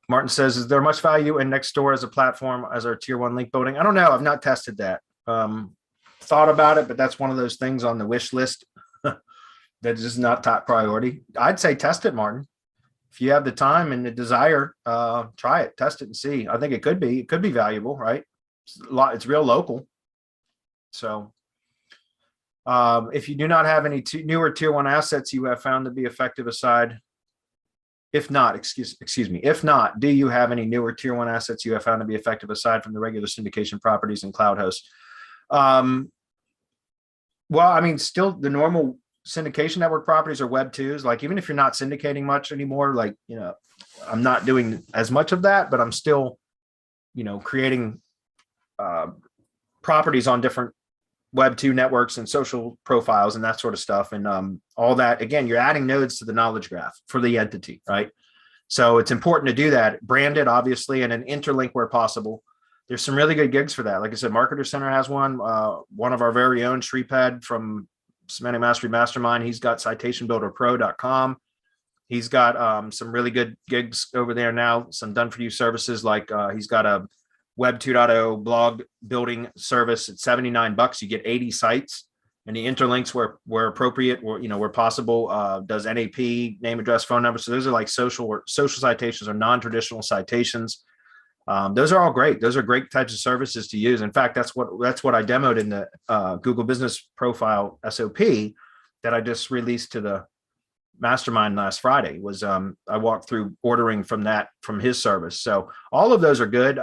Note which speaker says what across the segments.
Speaker 1: Martin says, is there much value in Nextdoor as a platform as our tier one link building? I don't know. I've not tested that. Thought about it, but that's one of those things on the wish list that is not top priority. I'd say test it, Martin. If you have the time and the desire, try it, test it and see. I think it could be valuable, right? It's real local. So if you do not have any newer tier one assets you have found to be effective aside, if not, excuse me, if not, do you have any newer tier one assets you have found to be effective aside from the regular syndication properties and cloud hosts? Well, I mean, still the normal syndication network properties are web twos. Like, even if you're not syndicating much anymore, like, I'm not doing as much of that, but I'm still, creating properties on different web 2 networks and social profiles and that sort of stuff. And all that, again, you're adding nodes to the knowledge graph for the entity, right? So it's important to do that, brand it, obviously, and then interlink where possible. There's some really good gigs for that. Like I said, Marketer Center has one. One of our very own, Shripad from Semantic Mastery Mastermind, he's got citationbuilderpro.com. He's got some really good gigs over there now, some done for you services. Like he's got a Web 2.0 blog building service at $79. You get 80 sites, and the interlinks where appropriate, where possible. Does NAP, name, address, phone number. So those are like social citations or non-traditional citations. Those are all great. Those are great types of services to use. In fact, that's what I demoed in the Google Business Profile SOP that I just released to the mastermind last Friday. Was I walked through ordering from his service. So all of those are good.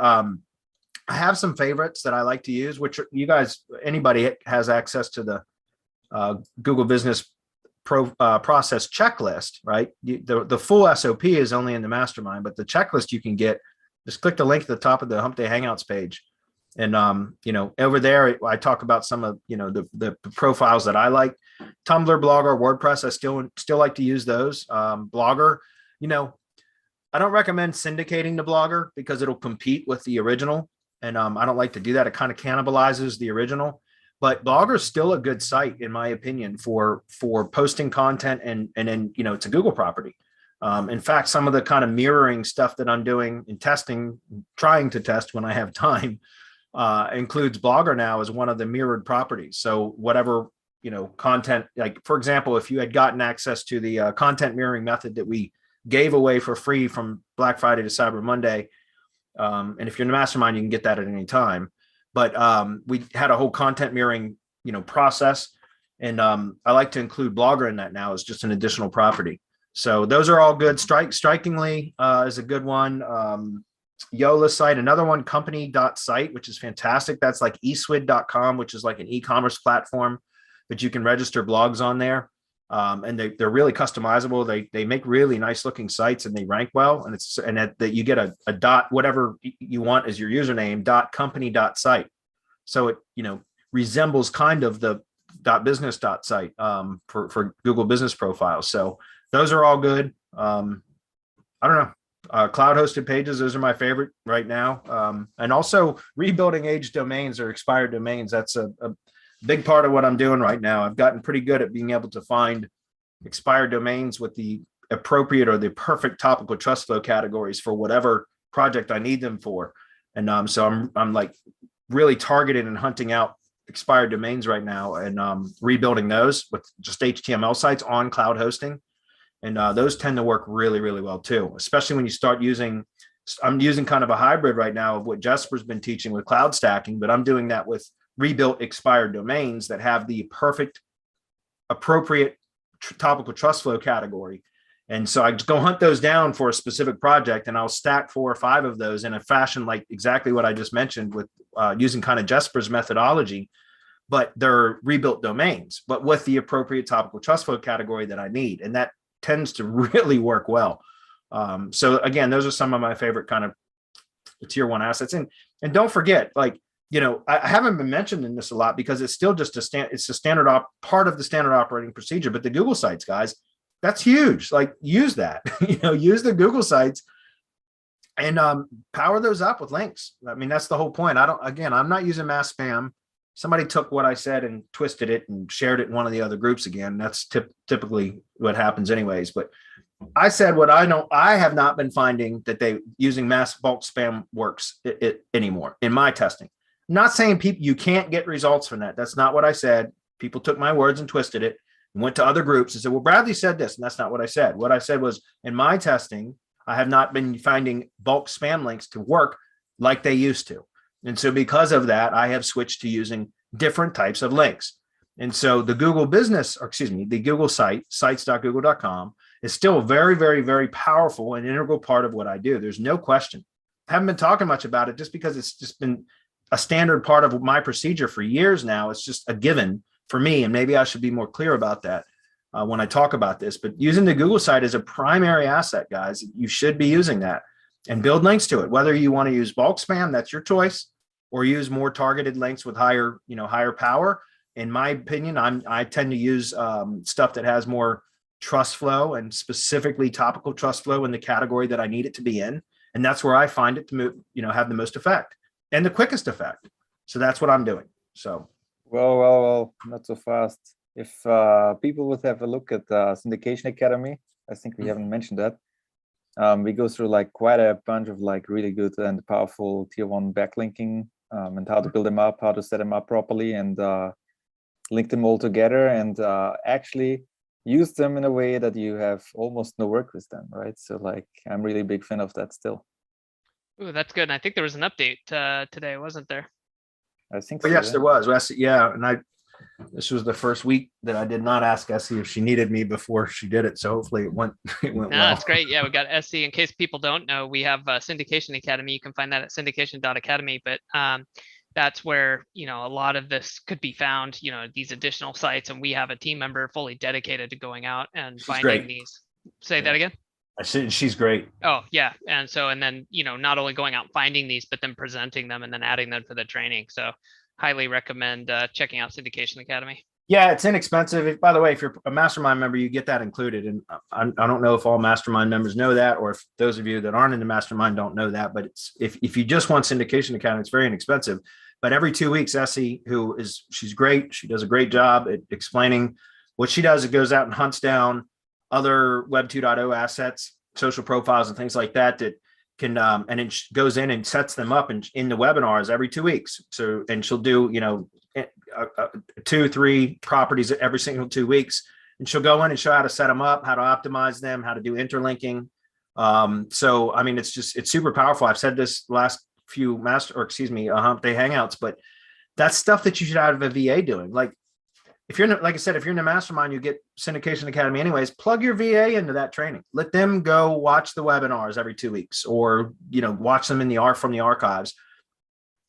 Speaker 1: I have some favorites that I like to use, which you guys, anybody has access to the Google Business Process checklist, right? The full SOP is only in the mastermind, but the checklist you can get. Just click the link at the top of the Hump Day Hangouts page. And, over there, I talk about some of, the profiles that I like. Tumblr, Blogger, WordPress, I still like to use those. Blogger, I don't recommend syndicating the Blogger because it'll compete with the original. And I don't like to do that. It kind of cannibalizes the original. But Blogger is still a good site, in my opinion, for posting content. And then, it's a Google property. In fact, some of the kind of mirroring stuff that I'm doing and trying to test when I have time, includes Blogger now as one of the mirrored properties. So whatever, content, like, for example, if you had gotten access to the content mirroring method that we gave away for free from Black Friday to Cyber Monday, and if you're in the mastermind, you can get that at any time. But we had a whole content mirroring, process. And I like to include Blogger in that now as just an additional property. So those are all good. Strikingly is a good one. Yola site, another one, company.site, which is fantastic. That's like eswid.com, which is like an e-commerce platform, but you can register blogs on there. And they're really customizable. They make really nice looking sites and they rank well. And that you get a dot, whatever you want as your username, .company.site. So it, resembles kind of the .business.site for Google Business Profiles. So those are all good. I don't know. Cloud hosted pages, those are my favorite right now. And also rebuilding aged domains or expired domains. That's a big part of what I'm doing right now. I've gotten pretty good at being able to find expired domains with the appropriate or the perfect topical trust flow categories for whatever project I need them for. And so I'm like really targeted and hunting out expired domains right now and rebuilding those with just HTML sites on cloud hosting. And those tend to work really, really well too, especially when you start I'm using kind of a hybrid right now of what Jesper's been teaching with cloud stacking, but I'm doing that with rebuilt expired domains that have the perfect, appropriate topical trust flow category. And so I just go hunt those down for a specific project and I'll stack 4 or 5 of those in a fashion like exactly what I just mentioned with using kind of Jesper's methodology, but they're rebuilt domains, but with the appropriate topical trust flow category that I need. And that tends to really work well. So again, those are some of my favorite kind of tier 1 assets. And don't forget, like, I haven't been mentioning this a lot because it's still just it's a standard part of the standard operating procedure, but the Google sites, guys, that's huge. Like, use that, use the Google sites and power those up with links. I mean, that's the whole point. I'm not using mass spam. Somebody took what I said and twisted it and shared it in one of the other groups again. That's typically what happens anyways. But I said what I know. I have not been finding that they using mass bulk spam works anymore in my testing. I'm not saying people you can't get results from that. That's not what I said. People took my words and twisted it and went to other groups and said, well, Bradley said this, and that's not what I said. What I said was in my testing, I have not been finding bulk spam links to work like they used to. And so because of that, I have switched to using different types of links. And so the Google business, or excuse me, the Google site, sites.google.com, is still a very, very, very powerful and integral part of what I do. There's no question. I haven't been talking much about it just because it's just been a standard part of my procedure for years now. It's just a given for me. And maybe I should be more clear about that when I talk about this. But using the Google site is a primary asset, guys. You should be using that and build links to it. Whether you want to use bulk spam, that's your choice, or use more targeted links with higher power. In my opinion, I tend to use stuff that has more trust flow and specifically topical trust flow in the category that I need it to be in. And that's where I find it to move, have the most effect and the quickest effect. So that's what I'm doing. So.
Speaker 2: Well, not so fast. If people would have a look at Syndication Academy, I think we haven't mentioned that. We go through like quite a bunch of like really good and powerful tier 1 backlinking and how to build them up, how to set them up properly, and link them all together, and actually use them in a way that you have almost no work with them, right? So like, I'm really a big fan of that still.
Speaker 3: Ooh, that's good. And I think there was an update today, wasn't there?
Speaker 2: I think
Speaker 1: so. Yes,
Speaker 2: yeah.
Speaker 1: there was. Yeah, and this was the first week that I did not ask Essie if she needed me before she did it. So hopefully it went well.
Speaker 3: That's great. Yeah, we got Essie. In case people don't know, we have Syndication Academy. You can find that at syndication.academy. But that's where, a lot of this could be found, these additional sites. And we have a team member fully dedicated to going out and finding these. Say that again.
Speaker 1: I said she's great.
Speaker 3: Oh, yeah. And then, not only going out and finding these, but then presenting them and then adding them to the training. So highly recommend checking out Syndication Academy.
Speaker 1: Yeah, it's inexpensive. By the way, if you're a mastermind member, you get that included. And I don't know if all mastermind members know that, or if those of you that aren't in the mastermind don't know that. But it's if you just want Syndication Academy, it's very inexpensive. But every 2 weeks, Essie, she's great. She does a great job at explaining what she does. It goes out and hunts down other Web 2.0 assets, social profiles, and things like that can and it goes in and sets them up in the webinars every 2 weeks. So, and she'll do 2-3 properties every single 2 weeks, and she'll go in and show how to set them up, how to optimize them, how to do interlinking. So I mean, it's super powerful. I've said this last few Hump Day Hangouts, but that's stuff that you should have a VA doing. Like if you're like I said, if you're in the mastermind, you get Syndication Academy anyways, plug your VA into that training. Let them go watch the webinars every 2 weeks, or, watch them from the archives,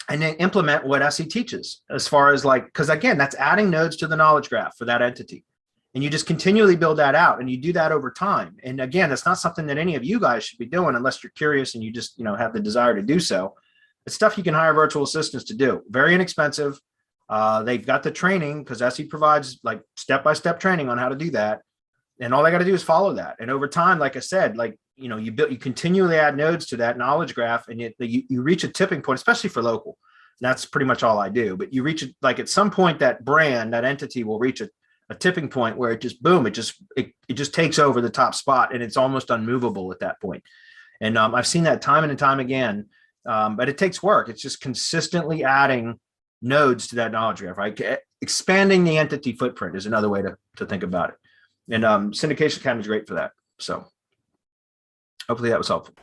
Speaker 1: and then implement what Essie teaches as far as because again, that's adding nodes to the knowledge graph for that entity. And you just continually build that out, and you do that over time. And again, that's not something that any of you guys should be doing unless you're curious and you just, have the desire to do so. It's stuff you can hire virtual assistants to do. Very inexpensive. They've got the training because Essie provides step-by-step training on how to do that. And all they got to do is follow that. And over time, like I said, you continually add nodes to that knowledge graph, and you reach a tipping point, especially for local. That's pretty much all I do. But you reach it, at some point, that brand, that entity will reach a tipping point where it just, boom, it just takes over the top spot, and it's almost unmovable at that point. And I've seen that time and time again. But it takes work. It's just consistently adding nodes to that knowledge graph, right? Expanding the entity footprint is another way to think about it. And Syndication Academy is great for that. So hopefully that was helpful.